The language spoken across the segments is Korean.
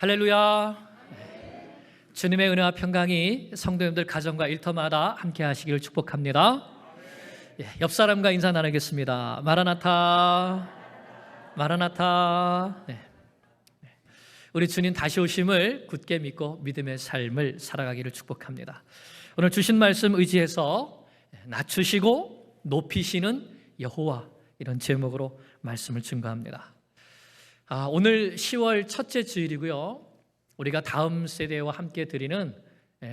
할렐루야. 주님의 은혜와 평강이 성도님들 가정과 일터마다 함께 하시기를 축복합니다. 옆 사람과 인사 나누겠습니다. 마라나타, 마라나타. 우리 주님 다시 오심을 굳게 믿고 믿음의 삶을 살아가기를 축복합니다. 오늘 주신 말씀 의지해서 낮추시고 높이시는 여호와, 이런 제목으로 말씀을 증거합니다. 오늘 10월 첫째 주일이고요. 우리가 다음 세대와 함께 드리는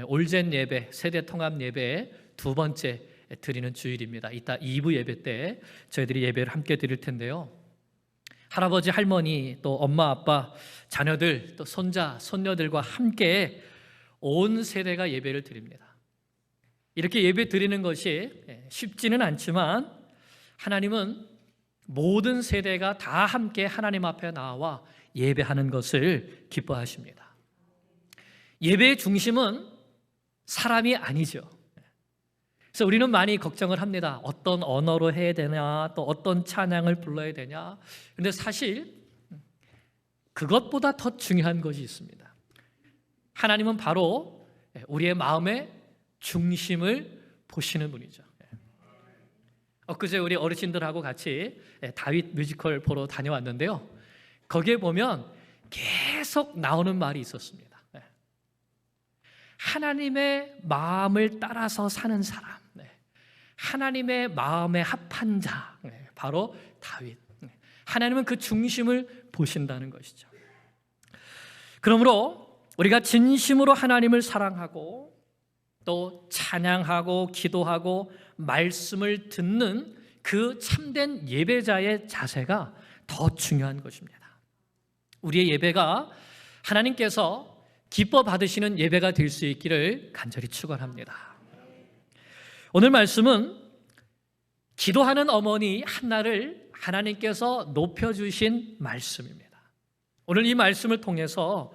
올젠 예배, 세대 통합 예배 두 번째 드리는 주일입니다. 이따 2부 예배 때 저희들이 예배를 함께 드릴 텐데요. 할아버지, 할머니, 또 엄마, 아빠, 자녀들, 또 손자, 손녀들과 함께 온 세대가 예배를 드립니다. 이렇게 예배 드리는 것이 쉽지는 않지만 하나님은 모든 세대가 다 함께 하나님 앞에 나와 예배하는 것을 기뻐하십니다. 예배의 중심은 사람이 아니죠. 그래서 우리는 많이 걱정을 합니다. 어떤 언어로 해야 되냐, 또 어떤 찬양을 불러야 되냐. 그런데 사실 그것보다 더 중요한 것이 있습니다. 하나님은 바로 우리의 마음의 중심을 보시는 분이죠. 엊그제 우리 어르신들하고 같이 다윗 뮤지컬 보러 다녀왔는데요. 거기에 보면 계속 나오는 말이 있었습니다. 하나님의 마음을 따라서 사는 사람, 하나님의 마음에 합한 자, 바로 다윗. 하나님은 그 중심을 보신다는 것이죠. 그러므로 우리가 진심으로 하나님을 사랑하고 또 찬양하고 기도하고 말씀을 듣는 그 참된 예배자의 자세가 더 중요한 것입니다. 우리의 예배가 하나님께서 기뻐 받으시는 예배가 될 수 있기를 간절히 축원합니다. 오늘 말씀은 기도하는 어머니 한나를 하나님께서 높여주신 말씀입니다. 오늘 이 말씀을 통해서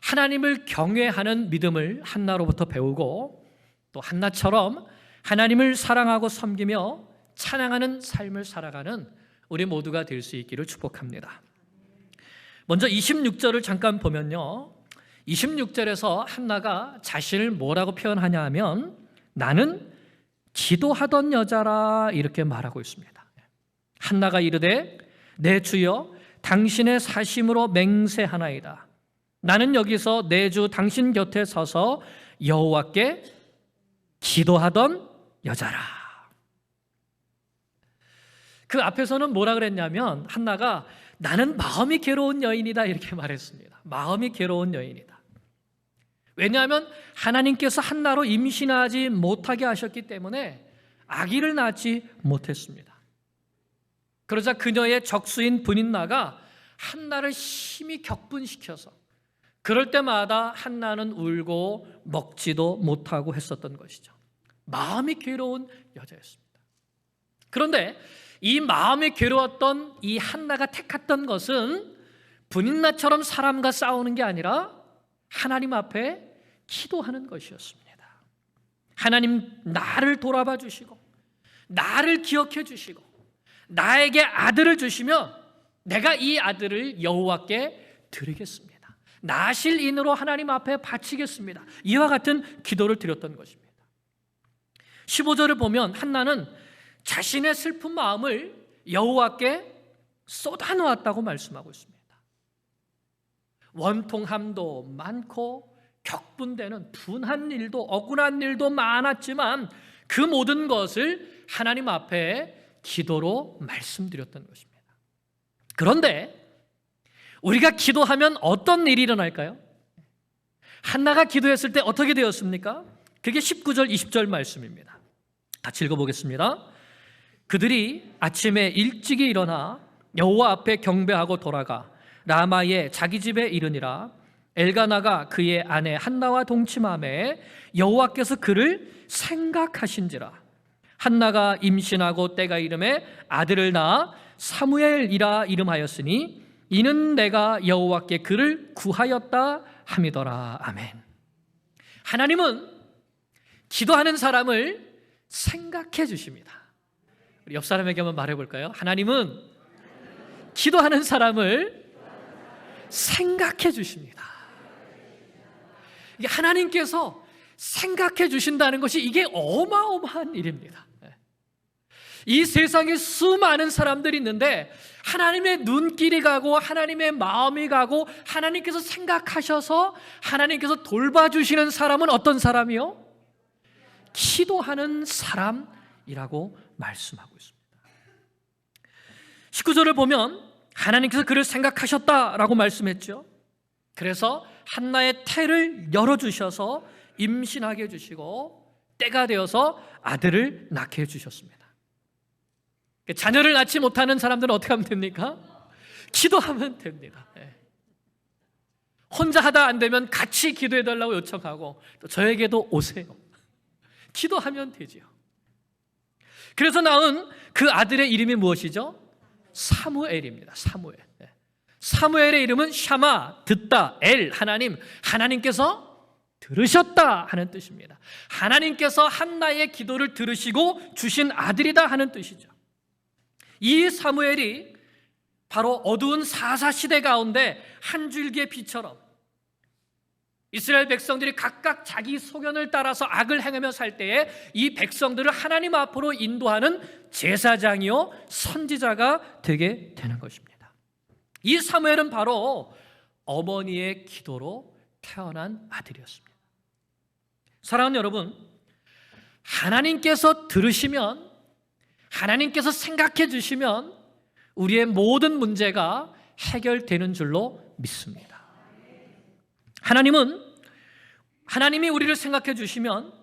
하나님을 경외하는 믿음을 한나로부터 배우고 또 한나처럼 하나님을 사랑하고 섬기며 찬양하는 삶을 살아가는 우리 모두가 될 수 있기를 축복합니다. 먼저 26절을 잠깐 보면요, 26절에서 한나가 자신을 뭐라고 표현하냐 하면 나는 기도하던 여자라, 이렇게 말하고 있습니다. 한나가 이르되 내 주여 당신의 사심으로 맹세하나이다. 나는 여기서 내 주 당신 곁에 서서 여호와께 기도하던 여자라. 그 앞에서는 뭐라 그랬냐면 한나가 나는 마음이 괴로운 여인이다, 이렇게 말했습니다. 마음이 괴로운 여인이다. 왜냐하면 하나님께서 한나로 임신하지 못하게 하셨기 때문에 아기를 낳지 못했습니다. 그러자 그녀의 적수인 브닛나가 한나를 심히 격분시켜서 그럴 때마다 한나는 울고 먹지도 못하고 했었던 것이죠. 마음이 괴로운 여자였습니다. 그런데 이 마음이 괴로웠던 이 한나가 택했던 것은 브닛나처럼 사람과 싸우는 게 아니라 하나님 앞에 기도하는 것이었습니다. 하나님, 나를 돌아봐 주시고 나를 기억해 주시고 나에게 아들을 주시면 내가 이 아들을 여호와께 드리겠습니다. 나실인으로 하나님 앞에 바치겠습니다. 이와 같은 기도를 드렸던 것입니다. 15절을 보면 한나는 자신의 슬픈 마음을 여호와께 쏟아놓았다고 말씀하고 있습니다. 원통함도 많고 격분되는 분한 일도 억울한 일도 많았지만 그 모든 것을 하나님 앞에 기도로 말씀드렸던 것입니다. 그런데 우리가 기도하면 어떤 일이 일어날까요? 한나가 기도했을 때 어떻게 되었습니까? 그게 19절 20절 말씀입니다. 같이 읽어보겠습니다. 그들이 아침에 일찍이 일어나 여호와 앞에 경배하고 돌아가 라마의 자기 집에 이르니라. 엘가나가 그의 아내 한나와 동침하매 여호와께서 그를 생각하신지라. 한나가 임신하고 때가 이름에 아들을 낳아 사무엘이라 이름하였으니 이는 내가 여호와께 그를 구하였다 함이더라. 아멘. 하나님은 기도하는 사람을 생각해 주십니다. 우리 옆 사람에게 한번 말해볼까요? 하나님은 기도하는 사람을 생각해 주십니다. 이게 하나님께서 생각해 주신다는 것이 이게 어마어마한 일입니다. 이 세상에 수많은 사람들이 있는데 하나님의 눈길이 가고 하나님의 마음이 가고 하나님께서 생각하셔서 하나님께서 돌봐주시는 사람은 어떤 사람이요? 기도하는 사람이라고 말씀하고 있습니다. 19절을 보면 하나님께서 그를 생각하셨다라고 말씀했죠. 그래서 한나의 태를 열어주셔서 임신하게 해주시고 때가 되어서 아들을 낳게 해주셨습니다. 자녀를 낳지 못하는 사람들은 어떻게 하면 됩니까? 기도하면 됩니다. 혼자 하다 안 되면 같이 기도해달라고 요청하고 또 저에게도 오세요. 기도하면 되지요. 그래서 낳은 그 아들의 이름이 무엇이죠? 사무엘입니다. 사무엘. 사무엘의 이름은 샤마, 듣다, 엘, 하나님, 하나님께서 들으셨다 하는 뜻입니다. 하나님께서 한나의 기도를 들으시고 주신 아들이다 하는 뜻이죠. 이 사무엘이 바로 어두운 사사 시대 가운데 한 줄기의 빛처럼 이스라엘 백성들이 각각 자기 소견을 따라서 악을 행하며 살 때에 이 백성들을 하나님 앞으로 인도하는 제사장이요 선지자가 되게 되는 것입니다. 이 사무엘은 바로 어머니의 기도로 태어난 아들이었습니다. 사랑하는 여러분, 하나님께서 들으시면, 하나님께서 생각해 주시면 우리의 모든 문제가 해결되는 줄로 믿습니다. 하나님이 우리를 생각해 주시면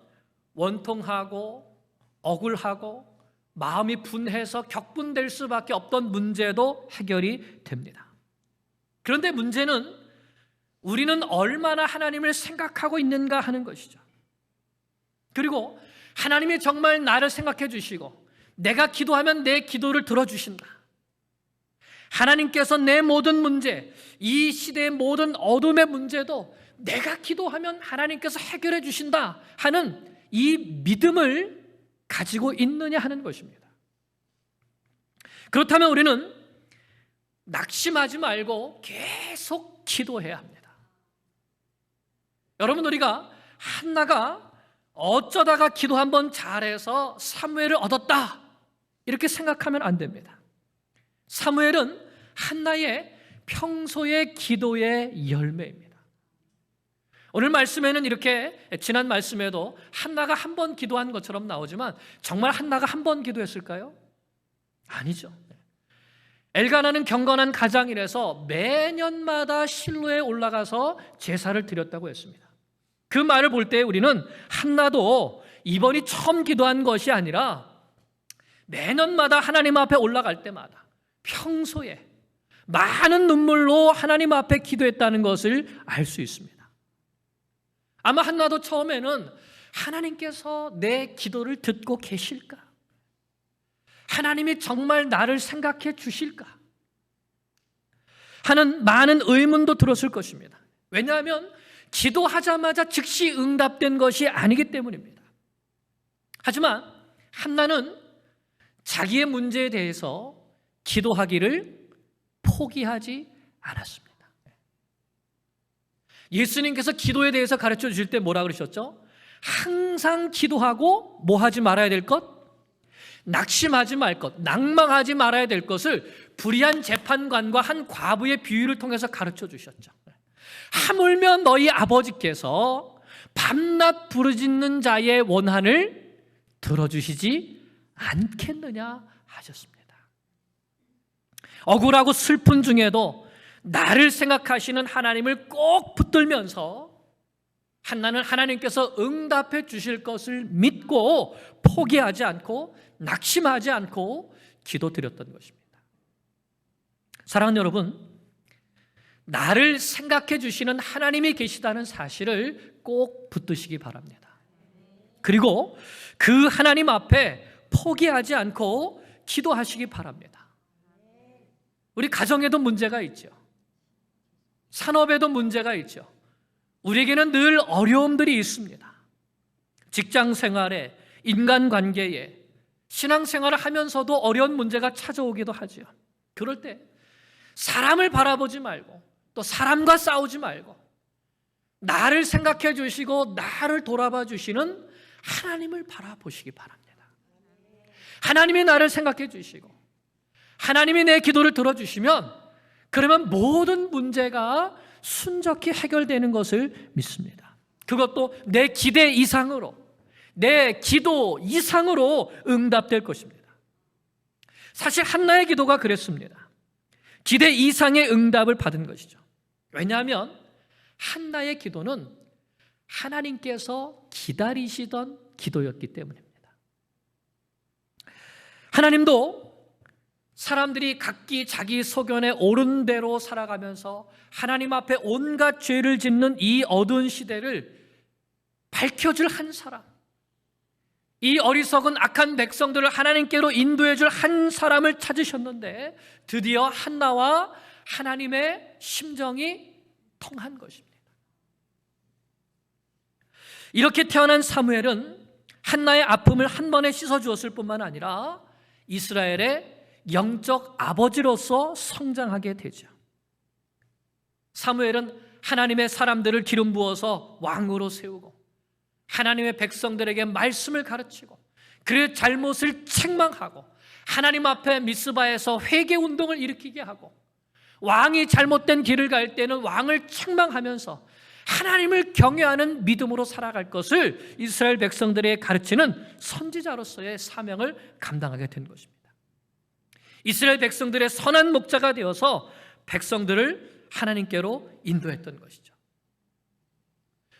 원통하고 억울하고 마음이 분해서 격분될 수밖에 없던 문제도 해결이 됩니다. 그런데 문제는 우리는 얼마나 하나님을 생각하고 있는가 하는 것이죠. 그리고 하나님이 정말 나를 생각해 주시고 내가 기도하면 내 기도를 들어주신다. 하나님께서 내 모든 문제, 이 시대의 모든 어둠의 문제도 내가 기도하면 하나님께서 해결해 주신다 하는 이 믿음을 가지고 있느냐 하는 것입니다. 그렇다면 우리는 낙심하지 말고 계속 기도해야 합니다. 여러분, 우리가 한나가 어쩌다가 기도 한번 잘해서 사무엘을 얻었다 이렇게 생각하면 안 됩니다. 사무엘은 한나의 평소의 기도의 열매입니다. 오늘 말씀에는 이렇게 지난 말씀에도 한나가 한 번 기도한 것처럼 나오지만 정말 한나가 한 번 기도했을까요? 아니죠. 엘가나는 경건한 가장이라서 매년마다 실로에 올라가서 제사를 드렸다고 했습니다. 그 말을 볼 때 우리는 한나도 이번이 처음 기도한 것이 아니라 매년마다 하나님 앞에 올라갈 때마다 평소에 많은 눈물로 하나님 앞에 기도했다는 것을 알 수 있습니다. 아마 한나도 처음에는 하나님께서 내 기도를 듣고 계실까? 하나님이 정말 나를 생각해 주실까? 하는 많은 의문도 들었을 것입니다. 왜냐하면 기도하자마자 즉시 응답된 것이 아니기 때문입니다. 하지만 한나는 자기의 문제에 대해서 기도하기를 포기하지 않았습니다. 예수님께서 기도에 대해서 가르쳐 주실 때 뭐라 그러셨죠? 항상 기도하고 뭐 하지 말아야 될 것? 낙심하지 말 것, 낭망하지 말아야 될 것을 불의한 재판관과 한 과부의 비유를 통해서 가르쳐 주셨죠. 하물며 너희 아버지께서 밤낮 부르짖는 자의 원한을 들어주시지 않겠느냐 하셨습니다. 억울하고 슬픈 중에도 나를 생각하시는 하나님을 꼭 붙들면서 한나는 하나님께서 응답해 주실 것을 믿고 포기하지 않고 낙심하지 않고 기도드렸던 것입니다. 사랑하는 여러분, 나를 생각해 주시는 하나님이 계시다는 사실을 꼭 붙드시기 바랍니다. 그리고 그 하나님 앞에 포기하지 않고 기도하시기 바랍니다. 우리 가정에도 문제가 있죠. 산업에도 문제가 있죠. 우리에게는 늘 어려움들이 있습니다. 직장 생활에, 인간관계에, 신앙생활을 하면서도 어려운 문제가 찾아오기도 하죠. 그럴 때 사람을 바라보지 말고 또 사람과 싸우지 말고 나를 생각해 주시고 나를 돌아봐 주시는 하나님을 바라보시기 바랍니다. 하나님이 나를 생각해 주시고 하나님이 내 기도를 들어주시면 그러면 모든 문제가 순적히 해결되는 것을 믿습니다. 그것도 내 기대 이상으로, 내 기도 이상으로 응답될 것입니다. 사실 한나의 기도가 그랬습니다. 기대 이상의 응답을 받은 것이죠. 왜냐하면 한나의 기도는 하나님께서 기다리시던 기도였기 때문입니다. 하나님도 사람들이 각기 자기 소견에 옳은 대로 살아가면서 하나님 앞에 온갖 죄를 짓는 이 어두운 시대를 밝혀줄 한 사람, 이 어리석은 악한 백성들을 하나님께로 인도해줄 한 사람을 찾으셨는데 드디어 한나와 하나님의 심정이 통한 것입니다. 이렇게 태어난 사무엘은 한나의 아픔을 한 번에 씻어주었을 뿐만 아니라 이스라엘의 영적 아버지로서 성장하게 되죠. 사무엘은 하나님의 사람들을 기름 부어서 왕으로 세우고 하나님의 백성들에게 말씀을 가르치고 그의 잘못을 책망하고 하나님 앞에 미스바에서 회개 운동을 일으키게 하고 왕이 잘못된 길을 갈 때는 왕을 책망하면서 하나님을 경외하는 믿음으로 살아갈 것을 이스라엘 백성들에게 가르치는 선지자로서의 사명을 감당하게 된 것입니다. 이스라엘 백성들의 선한 목자가 되어서 백성들을 하나님께로 인도했던 것이죠.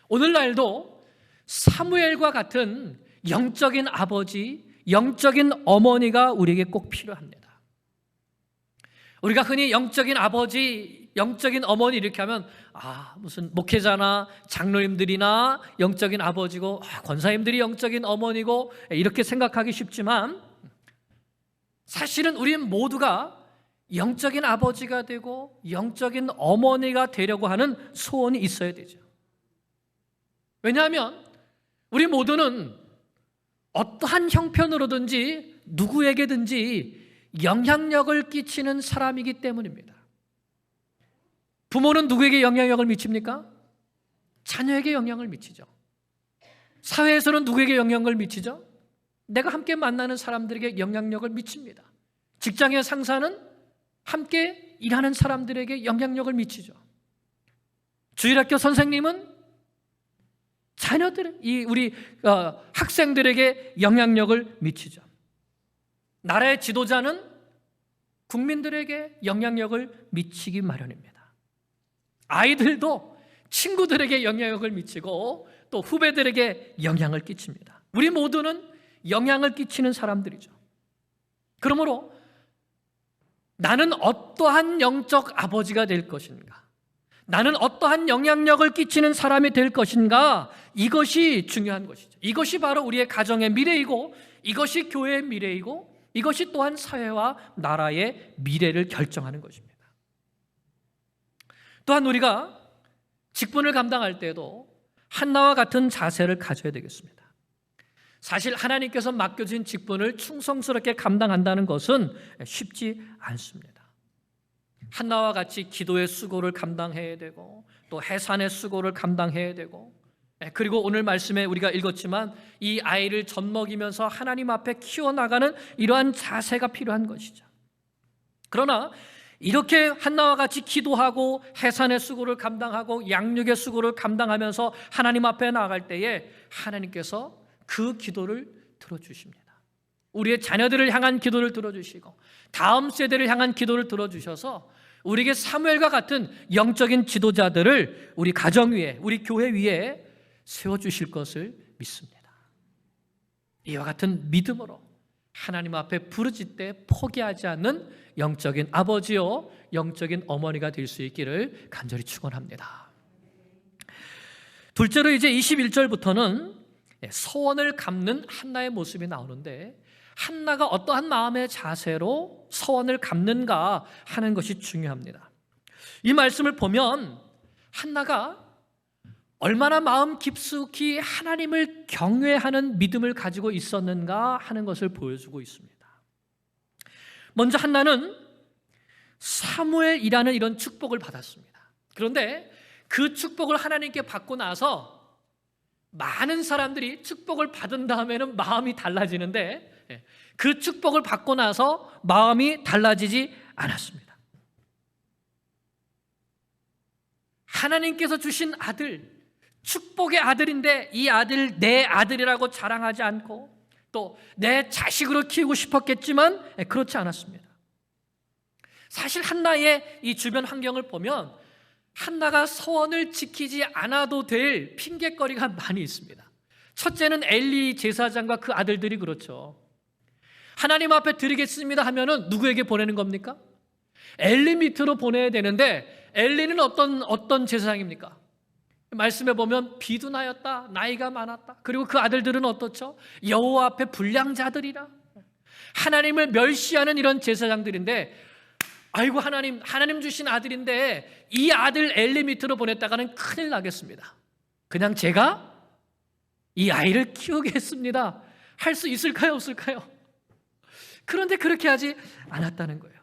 오늘날도 사무엘과 같은 영적인 아버지, 영적인 어머니가 우리에게 꼭 필요합니다. 우리가 흔히 영적인 아버지, 영적인 어머니 이렇게 하면 무슨 목회자나 장로님들이나 영적인 아버지고 권사님들이 영적인 어머니고 이렇게 생각하기 쉽지만 사실은 우리는 모두가 영적인 아버지가 되고 영적인 어머니가 되려고 하는 소원이 있어야 되죠. 왜냐하면 우리 모두는 어떠한 형편으로든지 누구에게든지 영향력을 끼치는 사람이기 때문입니다. 부모는 누구에게 영향력을 미칩니까? 자녀에게 영향을 미치죠. 사회에서는 누구에게 영향을 미치죠? 내가 함께 만나는 사람들에게 영향력을 미칩니다. 직장의 상사는 함께 일하는 사람들에게 영향력을 미치죠. 주일학교 선생님은 자녀들, 우리 학생들에게 영향력을 미치죠. 나라의 지도자는 국민들에게 영향력을 미치기 마련입니다. 아이들도 친구들에게 영향력을 미치고 또 후배들에게 영향을 끼칩니다. 우리 모두는 영향을 끼치는 사람들이죠. 그러므로 나는 어떠한 영적 아버지가 될 것인가? 나는 어떠한 영향력을 끼치는 사람이 될 것인가? 이것이 중요한 것이죠. 이것이 바로 우리의 가정의 미래이고 이것이 교회의 미래이고 이것이 또한 사회와 나라의 미래를 결정하는 것입니다. 또한 우리가 직분을 감당할 때에도 한나와 같은 자세를 가져야 되겠습니다. 사실 하나님께서 맡겨진 직분을 충성스럽게 감당한다는 것은 쉽지 않습니다. 한나와 같이 기도의 수고를 감당해야 되고 또 해산의 수고를 감당해야 되고 그리고 오늘 말씀에 우리가 읽었지만 이 아이를 젖먹이면서 하나님 앞에 키워나가는 이러한 자세가 필요한 것이죠. 그러나 이렇게 한나와 같이 기도하고 해산의 수고를 감당하고 양육의 수고를 감당하면서 하나님 앞에 나아갈 때에 하나님께서 그 기도를 들어주십니다. 우리의 자녀들을 향한 기도를 들어주시고 다음 세대를 향한 기도를 들어주셔서 우리에게 사무엘과 같은 영적인 지도자들을 우리 가정 위에, 우리 교회 위에 세워주실 것을 믿습니다. 이와 같은 믿음으로 하나님 앞에 부르짖을 때 포기하지 않는 영적인 아버지요 영적인 어머니가 될 수 있기를 간절히 축원합니다. 둘째로 이제 21절부터는 서원을 갚는 한나의 모습이 나오는데 한나가 어떠한 마음의 자세로 서원을 갚는가 하는 것이 중요합니다. 이 말씀을 보면 한나가 얼마나 마음 깊숙이 하나님을 경외하는 믿음을 가지고 있었는가 하는 것을 보여주고 있습니다. 먼저 한나는 사무엘이라는 이런 축복을 받았습니다. 그런데 그 축복을 하나님께 받고 나서 많은 사람들이 축복을 받은 다음에는 마음이 달라지는데 그 축복을 받고 나서 마음이 달라지지 않았습니다. 하나님께서 주신 아들, 축복의 아들인데 이 아들 내 아들이라고 자랑하지 않고 또 내 자식으로 키우고 싶었겠지만 그렇지 않았습니다. 사실 한나의 이 주변 환경을 보면 한나가 서원을 지키지 않아도 될 핑곗거리가 많이 있습니다. 첫째는 엘리 제사장과 그 아들들이 그렇죠. 하나님 앞에 드리겠습니다 하면은 누구에게 보내는 겁니까? 엘리 밑으로 보내야 되는데 엘리는 어떤 제사장입니까? 말씀에 보면 비두나였다, 나이가 많았다. 그리고 그 아들들은 어떻죠? 여호와 앞에 불량자들이라, 하나님을 멸시하는 이런 제사장들인데, 아이고 하나님 주신 아들인데 이 아들 엘리 밑으로 보냈다가는 큰일 나겠습니다. 그냥 제가 이 아이를 키우겠습니다 할 수 있을까요, 없을까요? 그런데 그렇게 하지 않았다는 거예요.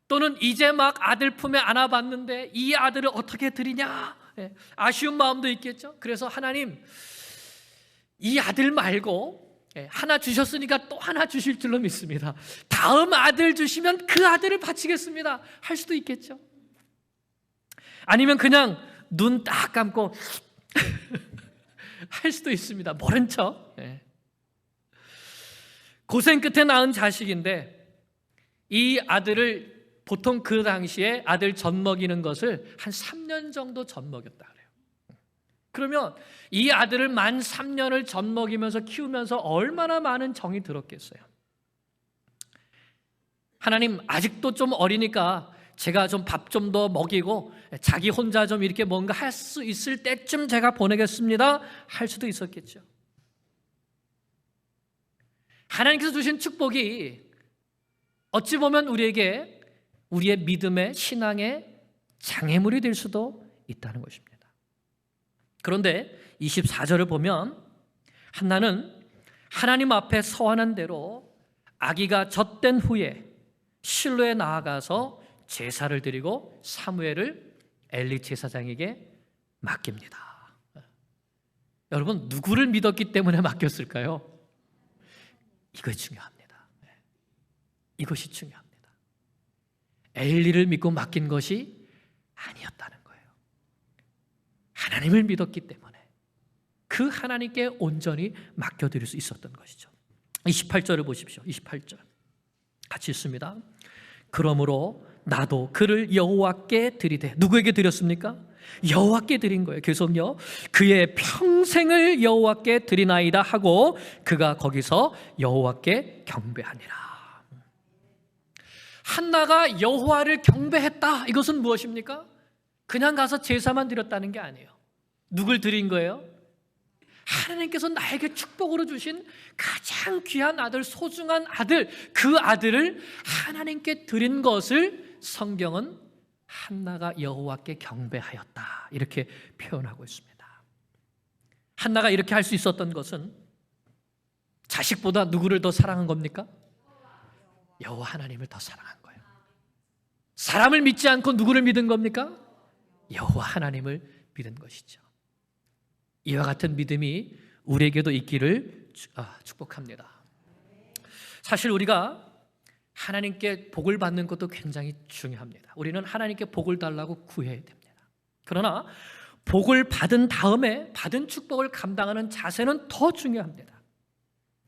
또는 이제 막 아들 품에 안아봤는데 이 아들을 어떻게 드리냐, 아쉬운 마음도 있겠죠. 그래서 하나님, 이 아들 말고 하나 주셨으니까 또 하나 주실 줄로 믿습니다. 다음 아들 주시면 그 아들을 바치겠습니다 할 수도 있겠죠. 아니면 그냥 눈 딱 감고 할 수도 있습니다. 모른 척. 고생 끝에 낳은 자식인데 이 아들을 보통 그 당시에 아들 젖먹이는 것을 한 3년 정도 젖먹였다 그래요. 그러면 이 아들을 만 3년을 젖먹이면서 키우면서 얼마나 많은 정이 들었겠어요. 하나님, 아직도 좀 어리니까 제가 좀 밥 좀 더 먹이고 자기 혼자 좀 이렇게 뭔가 할 수 있을 때쯤 제가 보내겠습니다 할 수도 있었겠죠. 하나님께서 주신 축복이 어찌 보면 우리에게 우리의 믿음의 신앙의 장애물이 될 수도 있다는 것입니다. 그런데 24절을 보면 한나는 하나님 앞에 서원한 대로 아기가 젖된 후에 실로에 나아가서 제사를 드리고 사무엘을 엘리 제사장에게 맡깁니다. 여러분, 누구를 믿었기 때문에 맡겼을까요? 이것이 중요합니다. 이것이 중요합니다. 엘리를 믿고 맡긴 것이 아니었다는 거예요. 하나님을 믿었기 때문에 그 하나님께 온전히 맡겨드릴 수 있었던 것이죠. 28절을 보십시오. 28절 같이 읽습니다. 그러므로 나도 그를 여호와께 드리되, 누구에게 드렸습니까? 여호와께 드린 거예요. 계속요. 그의 평생을 여호와께 드리나이다 하고 그가 거기서 여호와께 경배하니라. 한나가 여호와를 경배했다. 이것은 무엇입니까? 그냥 가서 제사만 드렸다는 게 아니에요. 누굴 드린 거예요? 하나님께서 나에게 축복으로 주신 가장 귀한 아들, 소중한 아들, 그 아들을 하나님께 드린 것을 성경은 한나가 여호와께 경배하였다 이렇게 표현하고 있습니다. 한나가 이렇게 할 수 있었던 것은 자식보다 누구를 더 사랑한 겁니까? 여호와 하나님을 더 사랑한 거예요. 사람을 믿지 않고 누구를 믿은 겁니까? 여호와 하나님을 믿은 것이죠. 이와 같은 믿음이 우리에게도 있기를 축복합니다. 사실 우리가 하나님께 복을 받는 것도 굉장히 중요합니다. 우리는 하나님께 복을 달라고 구해야 됩니다. 그러나 복을 받은 다음에 받은 축복을 감당하는 자세는 더 중요합니다.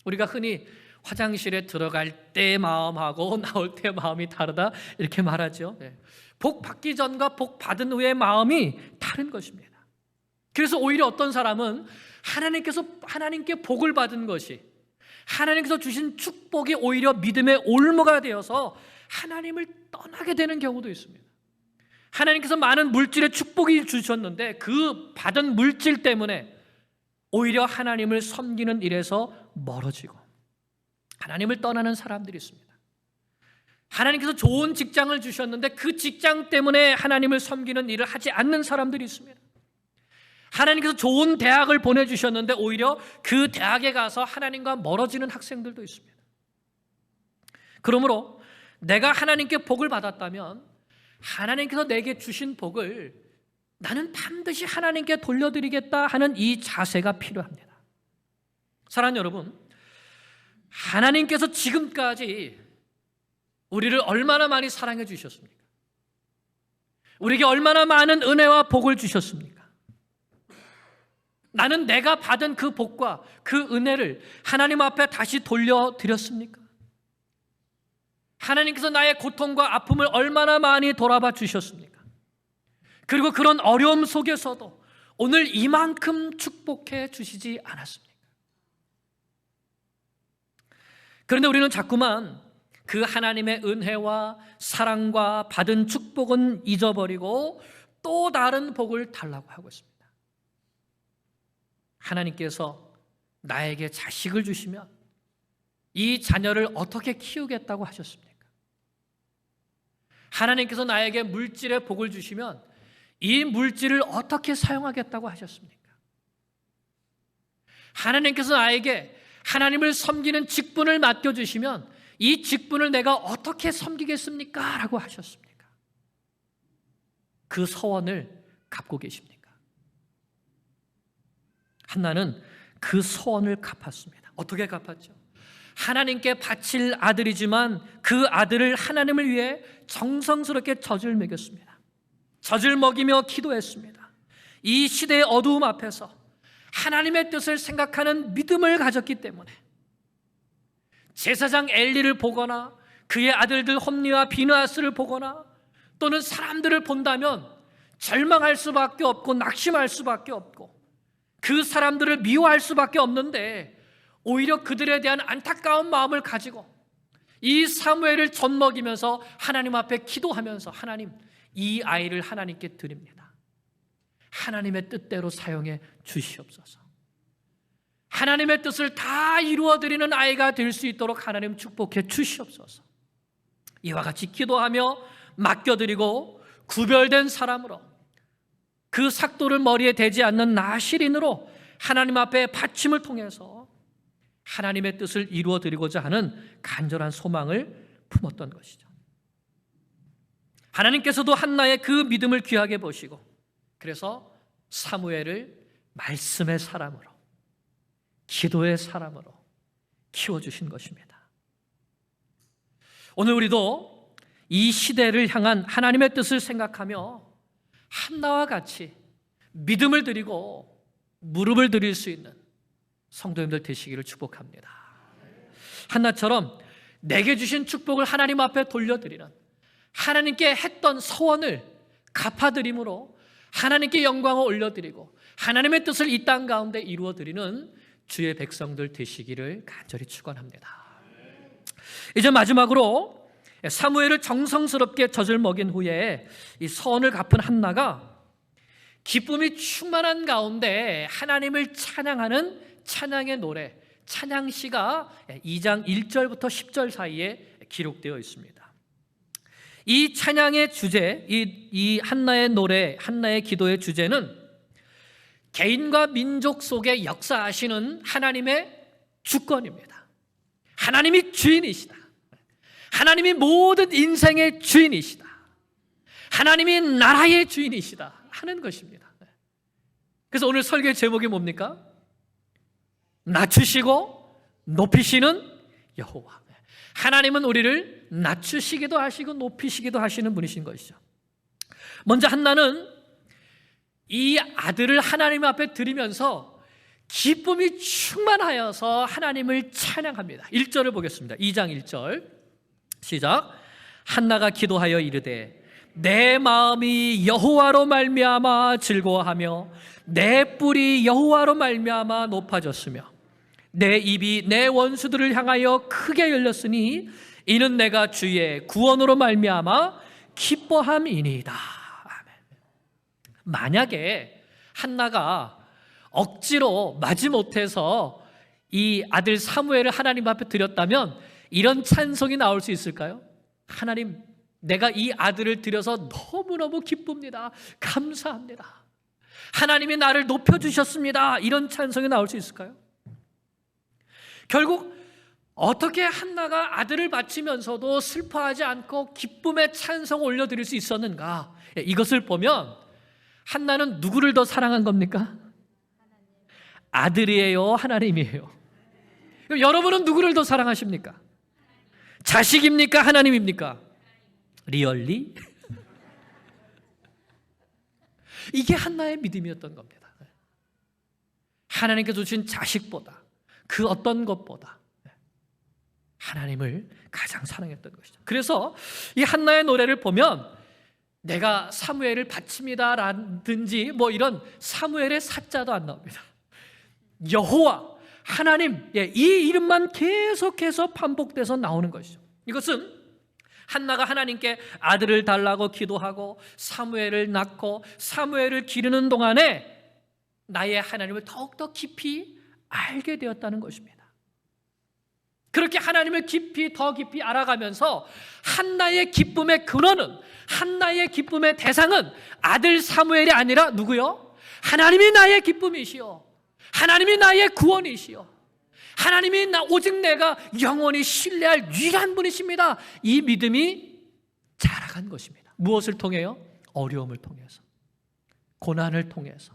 우리가 흔히 화장실에 들어갈 때 마음하고 나올 때 마음이 다르다 이렇게 말하죠. 복 받기 전과 복 받은 후의 마음이 다른 것입니다. 그래서 오히려 어떤 사람은 하나님께 복을 받은 것이, 하나님께서 주신 축복이 오히려 믿음의 올무가 되어서 하나님을 떠나게 되는 경우도 있습니다. 하나님께서 많은 물질의 축복이 주셨는데 그 받은 물질 때문에 오히려 하나님을 섬기는 일에서 멀어지고 하나님을 떠나는 사람들이 있습니다. 하나님께서 좋은 직장을 주셨는데 그 직장 때문에 하나님을 섬기는 일을 하지 않는 사람들이 있습니다. 하나님께서 좋은 대학을 보내주셨는데 오히려 그 대학에 가서 하나님과 멀어지는 학생들도 있습니다. 그러므로 내가 하나님께 복을 받았다면 하나님께서 내게 주신 복을 나는 반드시 하나님께 돌려드리겠다 하는 이 자세가 필요합니다. 사랑하는 여러분, 하나님께서 지금까지 우리를 얼마나 많이 사랑해 주셨습니까? 우리에게 얼마나 많은 은혜와 복을 주셨습니까? 나는 내가 받은 그 복과 그 은혜를 하나님 앞에 다시 돌려드렸습니까? 하나님께서 나의 고통과 아픔을 얼마나 많이 돌아봐 주셨습니까? 그리고 그런 어려움 속에서도 오늘 이만큼 축복해 주시지 않았습니까? 그런데 우리는 자꾸만 그 하나님의 은혜와 사랑과 받은 축복은 잊어버리고 또 다른 복을 달라고 하고 있습니다. 하나님께서 나에게 자식을 주시면 이 자녀를 어떻게 키우겠다고 하셨습니까? 하나님께서 나에게 물질의 복을 주시면 이 물질을 어떻게 사용하겠다고 하셨습니까? 하나님께서 나에게 하나님을 섬기는 직분을 맡겨주시면 이 직분을 내가 어떻게 섬기겠습니까? 라고 하셨습니까? 그 서원을 갚고 계십니까? 한나는 그 서원을 갚았습니다. 어떻게 갚았죠? 하나님께 바칠 아들이지만 그 아들을 하나님을 위해 정성스럽게 젖을 먹였습니다. 젖을 먹이며 기도했습니다. 이 시대의 어두움 앞에서 하나님의 뜻을 생각하는 믿음을 가졌기 때문에 제사장 엘리를 보거나 그의 아들들 홈리와 비느하스를 보거나 또는 사람들을 본다면 절망할 수밖에 없고 낙심할 수밖에 없고 그 사람들을 미워할 수밖에 없는데 오히려 그들에 대한 안타까운 마음을 가지고 이 사무엘을 젖먹이면서 하나님 앞에 기도하면서 하나님, 이 아이를 하나님께 드립니다. 하나님의 뜻대로 사용해 주시옵소서. 하나님의 뜻을 다 이루어드리는 아이가 될 수 있도록 하나님 축복해 주시옵소서. 이와 같이 기도하며 맡겨드리고 구별된 사람으로 그 삭도를 머리에 대지 않는 나실인으로 하나님 앞에 바침을 통해서 하나님의 뜻을 이루어드리고자 하는 간절한 소망을 품었던 것이죠. 하나님께서도 한나의 그 믿음을 귀하게 보시고 그래서 사무엘을 말씀의 사람으로 기도의 사람으로 키워주신 것입니다. 오늘 우리도 이 시대를 향한 하나님의 뜻을 생각하며 한나와 같이 믿음을 드리고 무릎을 드릴 수 있는 성도님들 되시기를 축복합니다. 한나처럼 내게 주신 축복을 하나님 앞에 돌려드리는, 하나님께 했던 서원을 갚아드림으로 하나님께 영광을 올려드리고 하나님의 뜻을 이 땅 가운데 이루어드리는 주의 백성들 되시기를 간절히 축원합니다. 이제 마지막으로 사무엘을 정성스럽게 젖을 먹인 후에 이 서원을 갚은 한나가 기쁨이 충만한 가운데 하나님을 찬양하는 찬양의 노래, 찬양시가 2장 1절부터 10절 사이에 기록되어 있습니다. 이 찬양의 주제, 이 한나의 노래, 한나의 기도의 주제는 개인과 민족 속에 역사하시는 하나님의 주권입니다. 하나님이 주인이시다. 하나님이 모든 인생의 주인이시다. 하나님이 나라의 주인이시다 하는 것입니다. 그래서 오늘 설교의 제목이 뭡니까? 낮추시고 높이시는 여호와. 하나님은 우리를 낮추시기도 하시고 높이시기도 하시는 분이신 것이죠. 먼저 한나는 이 아들을 하나님 앞에 드리면서 기쁨이 충만하여서 하나님을 찬양합니다. 1절을 보겠습니다. 2장 1절 시작. 한나가 기도하여 이르되 내 마음이 여호와로 말미암아 즐거워하며 내 뿔이 여호와로 말미암아 높아졌으며 내 입이 내 원수들을 향하여 크게 열렸으니 이는 내가 주의 구원으로 말미암아 기뻐함이니이다. 만약에 한나가 억지로 마지못해서 이 아들 사무엘을 하나님 앞에 드렸다면 이런 찬송이 나올 수 있을까요? 하나님, 내가 이 아들을 드려서 너무너무 기쁩니다. 감사합니다. 하나님이 나를 높여주셨습니다. 이런 찬송이 나올 수 있을까요? 결국 어떻게 한나가 아들을 바치면서도 슬퍼하지 않고 기쁨의 찬송을 올려드릴 수 있었는가? 이것을 보면 한나는 누구를 더 사랑한 겁니까? 아들이에요, 하나님이에요? 그럼 여러분은 누구를 더 사랑하십니까? 자식입니까? 하나님입니까? 리얼리? 이게 한나의 믿음이었던 겁니다. 하나님께서 주신 자식보다, 그 어떤 것보다 하나님을 가장 사랑했던 것이죠. 그래서 이 한나의 노래를 보면 내가 사무엘을 바칩니다 라든지 뭐 이런 사무엘의 사자도 안 나옵니다. 여호와, 하나님, 이 이름만 계속해서 반복돼서 나오는 것이죠. 이것은 한나가 하나님께 아들을 달라고 기도하고 사무엘을 낳고 사무엘을 기르는 동안에 나의 하나님을 더욱더 깊이 알게 되었다는 것입니다. 그렇게 하나님을 더 깊이 알아가면서 한나의 기쁨의 근원은, 한나의 기쁨의 대상은 아들 사무엘이 아니라 누구요? 하나님이 나의 기쁨이시오, 하나님이 나의 구원이시오, 하나님이 오직 내가 영원히 신뢰할 유일한 분이십니다. 이 믿음이 자라간 것입니다. 무엇을 통해요? 어려움을 통해서, 고난을 통해서,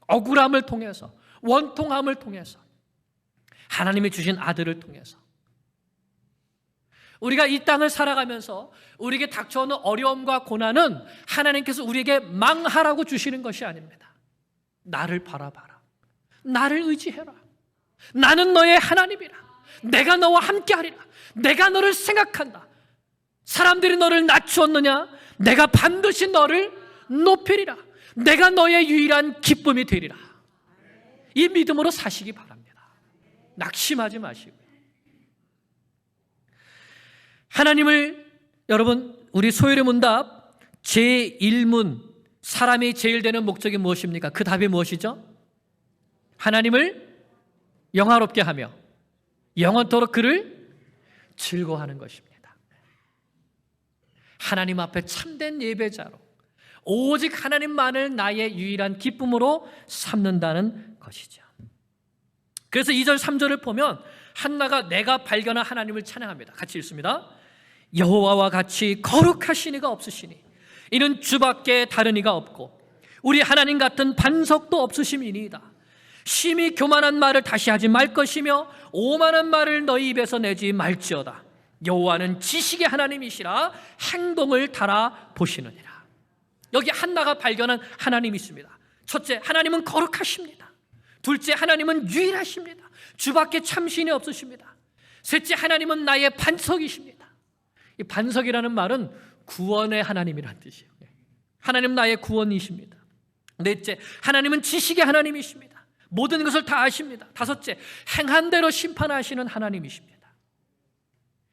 억울함을 통해서, 원통함을 통해서, 하나님이 주신 아들을 통해서. 우리가 이 땅을 살아가면서 우리에게 닥쳐오는 어려움과 고난은 하나님께서 우리에게 망하라고 주시는 것이 아닙니다. 나를 바라봐라, 나를 의지해라, 나는 너의 하나님이라, 내가 너와 함께하리라, 내가 너를 생각한다, 사람들이 너를 낮추었느냐, 내가 반드시 너를 높이리라, 내가 너의 유일한 기쁨이 되리라. 이 믿음으로 사시기 바랍니다. 낙심하지 마시고요. 하나님을, 여러분, 우리 소율의 문답 제1문, 사람이 제일 되는 목적이 무엇입니까? 그 답이 무엇이죠? 하나님을 영화롭게 하며 영원토록 그를 즐거워하는 것입니다. 하나님 앞에 참된 예배자로 오직 하나님만을 나의 유일한 기쁨으로 삼는다는 것이죠. 그래서 2절 3절을 보면 한나가 내가 발견한 하나님을 찬양합니다. 같이 읽습니다. 여호와와 같이 거룩하신 이가 없으시니 이는 주밖에 다른 이가 없고 우리 하나님 같은 반석도 없으심이니이다. 심히 교만한 말을 다시 하지 말 것이며 오만한 말을 너희 입에서 내지 말지어다. 여호와는 지식의 하나님이시라 행동을 달아보시느니라. 여기 한나가 발견한 하나님이 있습니다. 첫째, 하나님은 거룩하십니다. 둘째, 하나님은 유일하십니다. 주밖에 참신이 없으십니다. 셋째, 하나님은 나의 반석이십니다. 이 반석이라는 말은 구원의 하나님이라는 뜻이에요. 하나님 나의 구원이십니다. 넷째, 하나님은 지식의 하나님이십니다. 모든 것을 다 아십니다. 다섯째, 행한 대로 심판하시는 하나님이십니다.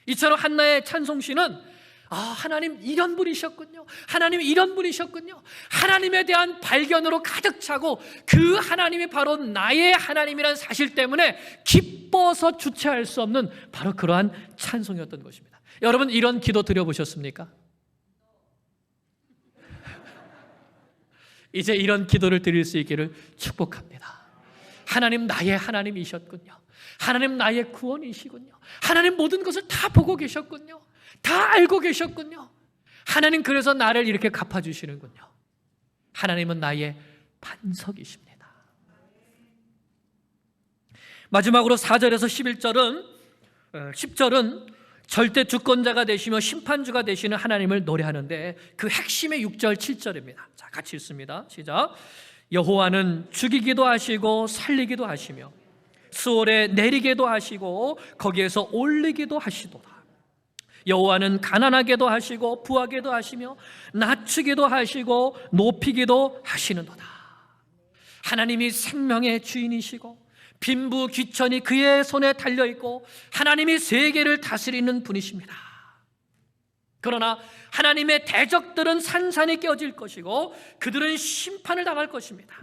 이처럼 한나의 찬송시는 하나님 이런 분이셨군요, 하나님 이런 분이셨군요, 하나님에 대한 발견으로 가득 차고 그 하나님이 바로 나의 하나님이라는 사실 때문에 기뻐서 주체할 수 없는 바로 그러한 찬송이었던 것입니다. 여러분, 이런 기도 드려보셨습니까? 이제 이런 기도를 드릴 수 있기를 축복합니다. 하나님 나의 하나님이셨군요, 하나님 나의 구원이시군요, 하나님 모든 것을 다 보고 계셨군요, 다 알고 계셨군요, 하나님 그래서 나를 이렇게 갚아주시는군요. 하나님은 나의 반석이십니다. 마지막으로 4절에서 10절은 절대 주권자가 되시며 심판주가 되시는 하나님을 노래하는데 그 핵심의 6절 7절입니다. 자, 같이 읽습니다. 시작. 여호와는 죽이기도 하시고 살리기도 하시며 수월에 내리게도 하시고 거기에서 올리기도 하시도다. 여호와는 가난하게도 하시고 부하게도 하시며 낮추기도 하시고 높이기도 하시는도다. 하나님이 생명의 주인이시고 빈부 귀천이 그의 손에 달려있고 하나님이 세계를 다스리는 분이십니다. 그러나 하나님의 대적들은 산산이 깨어질 것이고 그들은 심판을 당할 것입니다.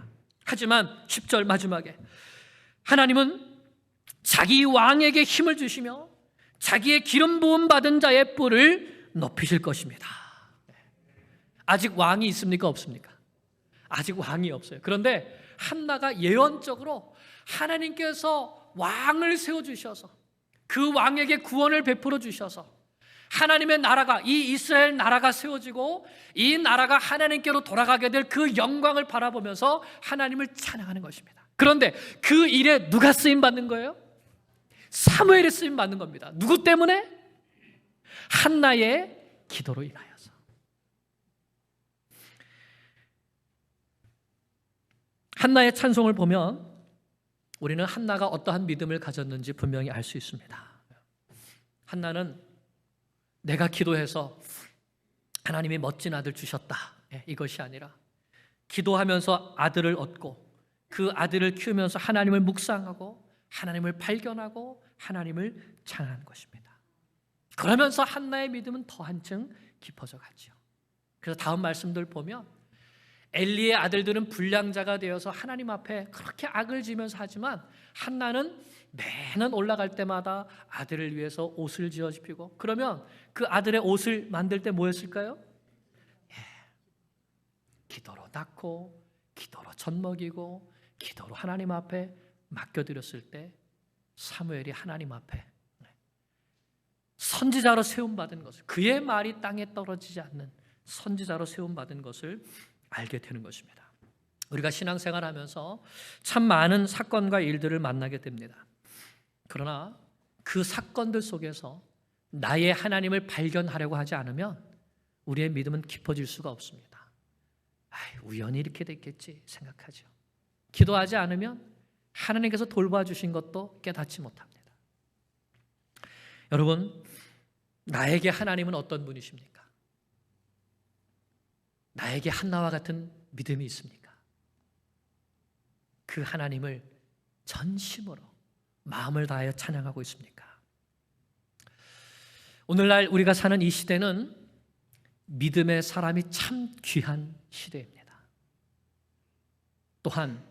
하지만 10절 마지막에 하나님은 자기 왕에게 힘을 주시며 자기의 기름 부음 받은 자의 뿔을 높이실 것입니다. 아직 왕이 있습니까? 없습니까? 아직 왕이 없어요. 그런데 한나가 예언적으로 하나님께서 왕을 세워주셔서 그 왕에게 구원을 베풀어 주셔서 하나님의 나라가, 이 이스라엘 나라가 세워지고 이 나라가 하나님께로 돌아가게 될 그 영광을 바라보면서 하나님을 찬양하는 것입니다. 그런데 그 일에 누가 쓰임 받는 거예요? 사무엘이 쓰임 받는 겁니다. 누구 때문에? 한나의 기도로 인하여서. 한나의 찬송을 보면 우리는 한나가 어떠한 믿음을 가졌는지 분명히 알 수 있습니다. 한나는 내가 기도해서 하나님이 멋진 아들 주셨다, 이것이 아니라 기도하면서 아들을 얻고 그 아들을 키우면서 하나님을 묵상하고 하나님을 발견하고 하나님을 찬양하는 것입니다. 그러면서 한나의 믿음은 더 한층 깊어져 갔죠. 그래서 다음 말씀들 보면 엘리의 아들들은 불량자가 되어서 하나님 앞에 그렇게 악을 지면서 하지만 한나는 매년 올라갈 때마다 아들을 위해서 옷을 지어 입히고, 그러면 그 아들의 옷을 만들 때 뭐였을까요? 기도로 낳고 기도로 젖먹이고 기도로 하나님 앞에 맡겨드렸을 때 사무엘이 하나님 앞에 선지자로 세움받은 것을, 그의 말이 땅에 떨어지지 않는 선지자로 세움받은 것을 알게 되는 것입니다. 우리가 신앙생활하면서 참 많은 사건과 일들을 만나게 됩니다. 그러나 그 사건들 속에서 나의 하나님을 발견하려고 하지 않으면 우리의 믿음은 깊어질 수가 없습니다. 우연히 이렇게 됐겠지 생각하죠. 기도하지 않으면 하나님께서 돌봐주신 것도 깨닫지 못합니다. 여러분, 나에게 하나님은 어떤 분이십니까? 나에게 한나와 같은 믿음이 있습니까? 그 하나님을 전심으로 마음을 다하여 찬양하고 있습니까? 오늘날 우리가 사는 이 시대는 믿음의 사람이 참 귀한 시대입니다. 또한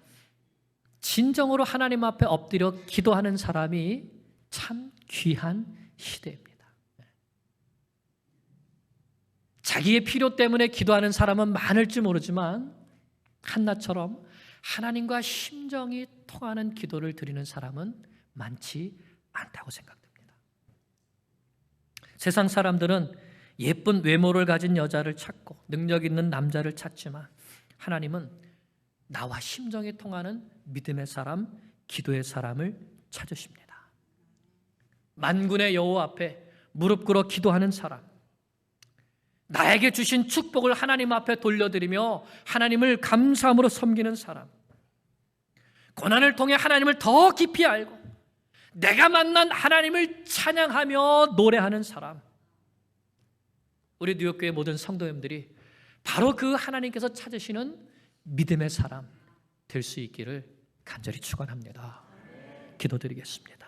진정으로 하나님 앞에 엎드려 기도하는 사람이 참 귀한 시대입니다. 자기의 필요 때문에 기도하는 사람은 많을지 모르지만 한나처럼 하나님과 심정이 통하는 기도를 드리는 사람은 많지 않다고 생각됩니다. 세상 사람들은 예쁜 외모를 가진 여자를 찾고 능력 있는 남자를 찾지만 하나님은 나와 심정이 통하는 믿음의 사람, 기도의 사람을 찾으십니다. 만군의 여호와 앞에 무릎 꿇어 기도하는 사람, 나에게 주신 축복을 하나님 앞에 돌려드리며 하나님을 감사함으로 섬기는 사람, 고난을 통해 하나님을 더 깊이 알고 내가 만난 하나님을 찬양하며 노래하는 사람, 우리 뉴욕교회 모든 성도님들이 바로 그 하나님께서 찾으시는 믿음의 사람 될 수 있기를 간절히 축원합니다. 기도드리겠습니다.